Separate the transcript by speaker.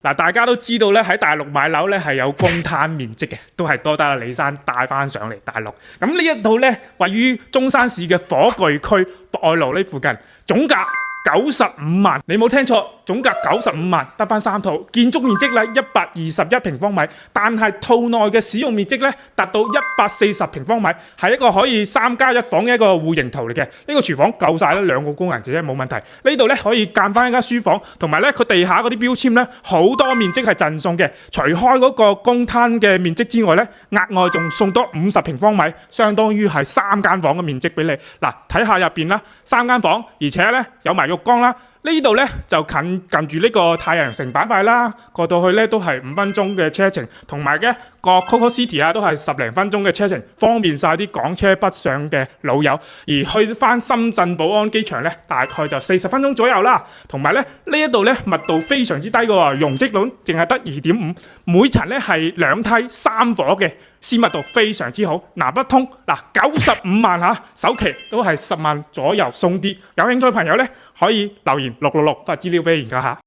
Speaker 1: 嗱，大家都知道咧，喺大陸買樓咧係有公攤面積嘅，都係多得阿李生帶翻上嚟大陸。咁呢一套咧，位於中山市嘅火炬區博愛路呢附近，總價95萬，你冇聽錯，總價95萬，得翻3套，建築面積咧121平方米，但係套內嘅使用面積咧達到140平方米，係一個可以3+1房嘅一個戶型圖嚟嘅。呢個廚房夠晒啦，2個工人姐冇問題。呢度咧可以間翻一間書房，同埋咧佢地下嗰啲標籤咧好多面積係贈送嘅，除開嗰個公攤嘅面積之外咧，額外仲送多50平方米，相當於係3間房嘅面積俾你。嗱，睇下入邊啦，3間房，而且咧有埋浴缸啦。呢度咧就近住呢個太陽城板塊啦，過到去咧都係5分鐘嘅車程，同埋嘅個 Coco City 啊都係10零分鐘嘅車程，方便晒啲港車北上嘅老友。而去翻深圳寶安機場咧，大概就40分鐘左右啦。同埋咧呢一度咧密度非常之低嘅喎，容積率淨係得2.5，每層咧係2梯3伙嘅。私密度非常之好，拿不通嗱95萬嚇，首期都係10萬左右送啲，有興趣朋友咧可以留言666發資料俾研究下。